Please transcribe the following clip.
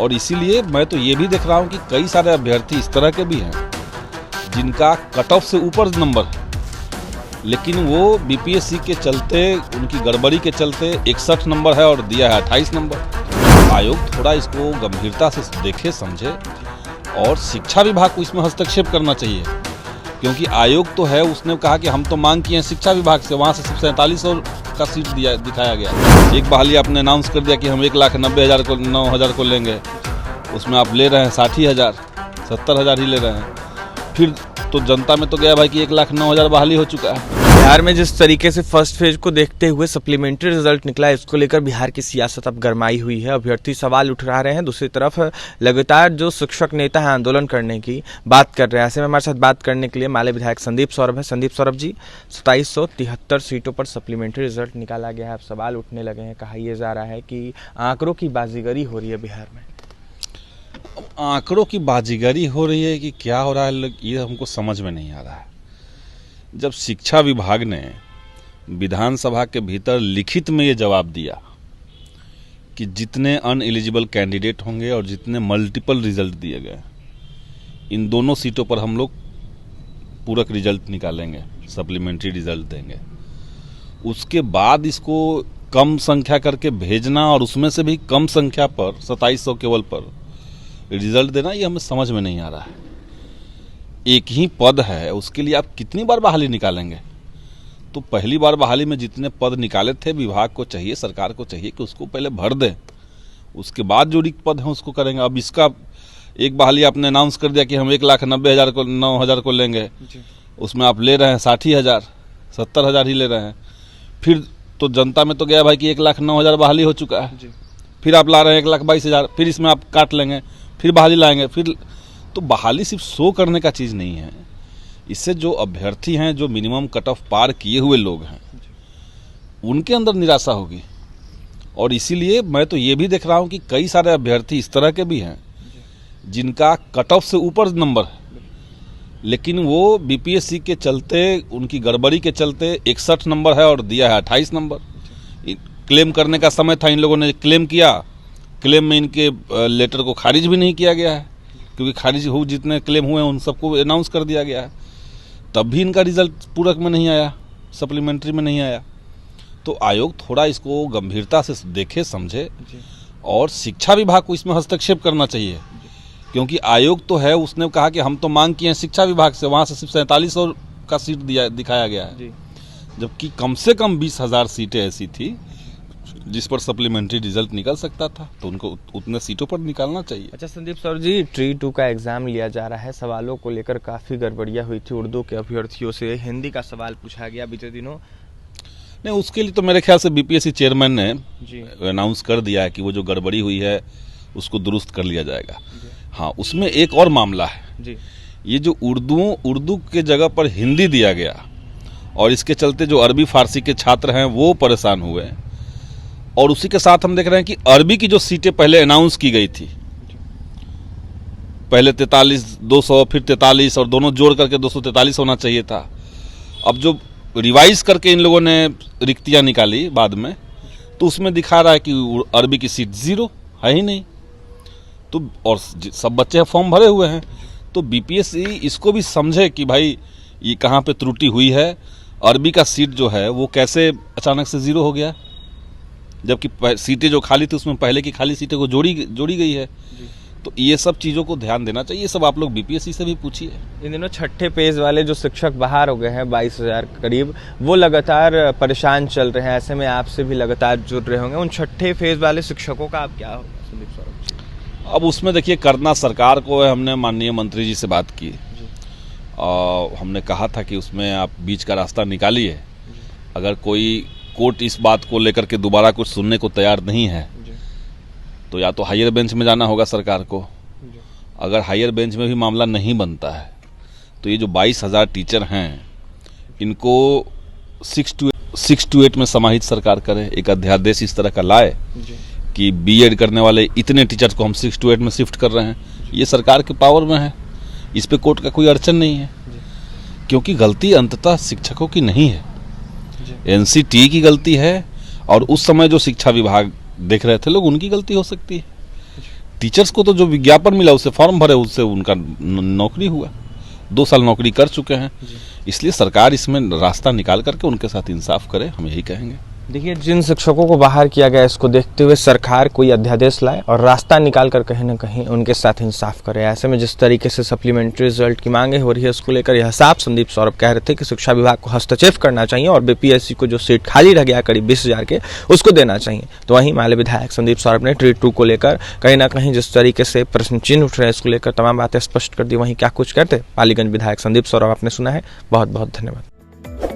और इसीलिए मैं तो ये भी देख रहा हूँ कि कई सारे अभ्यर्थी इस तरह के भी हैं जिनका कट ऑफ से ऊपर नंबर है, लेकिन वो बीपीएससी के चलते, उनकी गड़बड़ी के चलते 61 नंबर है और दिया है 28 नंबर। आयोग थोड़ा इसको गंभीरता से देखे, समझे और शिक्षा विभाग को इसमें हस्तक्षेप करना चाहिए, क्योंकि आयोग तो है, उसने कहा कि हम तो मांग किए हैं शिक्षा विभाग से, वहाँ से सिर्फ 4700 का सीट दिखाया गया। एक बहाली आपने अनाउंस कर दिया कि हम 1,90,000 को 9,000 को लेंगे, उसमें आप ले रहे हैं 60,000, 70,000 ही ले रहे हैं। फिर तो जनता में तो गया भाई कि 1,09,000 बहाली हो चुका है। बिहार में जिस तरीके से फर्स्ट फेज को देखते हुए सप्लीमेंट्री रिजल्ट निकला है, इसको लेकर बिहार की सियासत अब गरमाई हुई है। अभ्यर्थी सवाल उठा रहे हैं, दूसरी तरफ लगातार जो शिक्षक नेता हैं आंदोलन करने की बात कर रहे हैं। ऐसे में हमारे साथ बात करने के लिए माले विधायक संदीप सौरभ है। संदीप सौरभ जी, 2773 सीटों पर सप्लीमेंट्री रिजल्ट निकाला गया है, अब सवाल उठने लगे हैं। कहा यह जा रहा है कि आंकड़ों की बाजीगरी हो रही है बिहार में। आंकड़ों की बाजीगरी हो रही है कि क्या हो रहा है, ये हमको समझ में नहीं आ रहा है। जब शिक्षा विभाग ने विधानसभा के भीतर लिखित में ये जवाब दिया कि जितने अनएलिजिबल कैंडिडेट होंगे और जितने मल्टीपल रिजल्ट दिए गए, इन दोनों सीटों पर हम लोग पूरक रिजल्ट निकालेंगे, सप्लीमेंट्री रिजल्ट देंगे, उसके बाद इसको कम संख्या करके भेजना और उसमें से भी कम संख्या पर 2700 केवल पर रिजल्ट देना, ये हमें समझ में नहीं आ रहा है। एक ही पद है, उसके लिए आप कितनी बार बहाली निकालेंगे? तो पहली बार बहाली में जितने पद निकाले थे, विभाग को चाहिए, सरकार को चाहिए कि उसको पहले भर दें, उसके बाद जो रिक्त पद हैं उसको करेंगे। अब इसका एक बहाली आपने अनाउंस कर दिया कि हम 1,90,000 को 9,000 को लेंगे, उसमें आप ले रहे हैं 60,000, 70,000 ही ले रहे हैं। फिर तो जनता में तो गया भाई कि 1,09,000 बहाली हो चुका है। फिर आप ला रहे हैं 1,22,000, फिर इसमें आप काट लेंगे, फिर बहाली लाएंगे। फिर तो बहाली सिर्फ शो करने का चीज़ नहीं है, इससे जो अभ्यर्थी हैं, जो मिनिमम कट ऑफ पार किए हुए लोग हैं, उनके अंदर निराशा होगी। और इसीलिए मैं तो ये भी देख रहा हूँ कि कई सारे अभ्यर्थी इस तरह के भी हैं जिनका कट ऑफ से ऊपर नंबर है, लेकिन वो बीपीएससी के चलते, उनकी गड़बड़ी के चलते 61 नंबर है और दिया है 28 नंबर। क्लेम करने का समय था, इन लोगों ने क्लेम किया, क्लेम में इनके लेटर को खारिज भी नहीं किया गया है, क्योंकि खारिज हो जितने क्लेम हुए हैं उन सबको अनाउंस कर दिया गया है, तब भी इनका रिजल्ट पूरक में नहीं आया, सप्लीमेंट्री में नहीं आया। तो आयोग थोड़ा इसको गंभीरता से देखे, समझे और शिक्षा विभाग को इसमें हस्तक्षेप करना चाहिए, क्योंकि आयोग तो है, उसने कहा कि हम तो मांग किए हैं शिक्षा विभाग से, वहाँ से सिर्फ 4700 का सीट दिखाया गया है, जबकि कम से कम 20,000 सीटें ऐसी थी जिस पर सप्लीमेंट्री रिजल्ट निकल सकता था, तो उनको उतने सीटों पर निकालना चाहिए। अच्छा संदीप सर जी, ट्री 2 का एग्जाम लिया जा रहा है, सवालों को लेकर काफ़ी गड़बड़ियाँ हुई थी उर्दू के अभ्यर्थियों से, हिंदी का सवाल पूछा गया बीते दिनों। नहीं, उसके लिए तो मेरे ख्याल से बीपीएससी चेयरमैन ने अनाउंस कर दिया है कि वो जो गड़बड़ी हुई है उसको दुरुस्त कर लिया जाएगा। हाँ, उसमें एक और मामला है, ये जो उर्दू के जगह पर हिंदी दिया गया और इसके चलते जो अरबी फारसी के छात्र हैं वो परेशान हुए, और उसी के साथ हम देख रहे हैं कि अरबी की जो सीटें पहले अनाउंस की गई थी, पहले 43,200, फिर 43 और दोनों जोड़ करके 243 होना चाहिए था। अब जो रिवाइज करके इन लोगों ने रिक्तियां निकाली बाद में, तो उसमें दिखा रहा है कि अरबी की सीट 0 है ही नहीं, तो और सब बच्चे फॉर्म भरे हुए हैं। तो बीपीएससी इसको भी समझे कि भाई ये कहाँ पे त्रुटि हुई है, अरबी का सीट जो है वो कैसे अचानक से 0 हो गया, जबकि सीटें जो खाली थी उसमें पहले की खाली सीटें को जोड़ी गई है। तो ये सब चीज़ों को ध्यान देना चाहिए, ये सब आप लोग बीपीएससी से भी पूछिए। इन दिनों छठे पेज वाले जो शिक्षक बाहर हो गए हैं 22,000 करीब, वो लगातार परेशान चल रहे हैं, ऐसे में आपसे भी लगातार जुड़ रहे होंगे, उन छठे फेज वाले शिक्षकों का आप क्या होगा संदीप सौरभ? अब उसमें देखिए, करना सरकार को है। हमने माननीय मंत्री जी से बात की और हमने कहा था कि उसमें आप बीच का रास्ता निकालिए। अगर कोई कोर्ट इस बात को लेकर के दोबारा कुछ सुनने को तैयार नहीं है, तो या तो हायर बेंच में जाना होगा सरकार को। अगर हायर बेंच में भी मामला नहीं बनता है, तो ये जो 22,000 टीचर हैं, इनको 6 to 8 में समाहित सरकार करे, एक अध्यादेश इस तरह का लाए कि बीएड करने वाले इतने टीचर्स को हम 6 to 8 में शिफ्ट कर रहे हैं। ये सरकार के पावर में है, इस पे कोर्ट का कोई अड़चन नहीं है, क्योंकि गलती अंततः शिक्षकों की नहीं है, एनसीटी की गलती है, और उस समय जो शिक्षा विभाग देख रहे थे लोग, उनकी गलती हो सकती है। टीचर्स को तो जो विज्ञापन मिला उससे फॉर्म भरे, उससे उनका नौकरी हुआ, 2 साल नौकरी कर चुके हैं। इसलिए सरकार इसमें रास्ता निकाल करके उनके साथ इंसाफ करे, हम यही कहेंगे। देखिए, जिन शिक्षकों को बाहर किया गया इसको देखते हुए सरकार कोई अध्यादेश लाए और रास्ता निकाल कर कहीं ना कहीं उनके साथ इंसाफ करे। ऐसे में जिस तरीके से सप्लीमेंट्री रिजल्ट की मांगे हो रही है इसको लेकर यह साफ संदीप सौरभ कह रहे थे कि शिक्षा विभाग को हस्तक्षेप करना चाहिए और बीपीएससी को जो सीट खाली रह गया करीब 20,000 के उसको देना चाहिए। तो वहीं माले विधायक संदीप सौरभ ने ट्रीट 2 को लेकर कहीं ना कहीं जिस तरीके से प्रश्न चिन्ह उठ रहे हैं इसको लेकर तमाम बातें स्पष्ट कर दी। वहीं क्या कुछ कहते पालीगंज विधायक संदीप सौरभ आपने सुना है। बहुत बहुत धन्यवाद।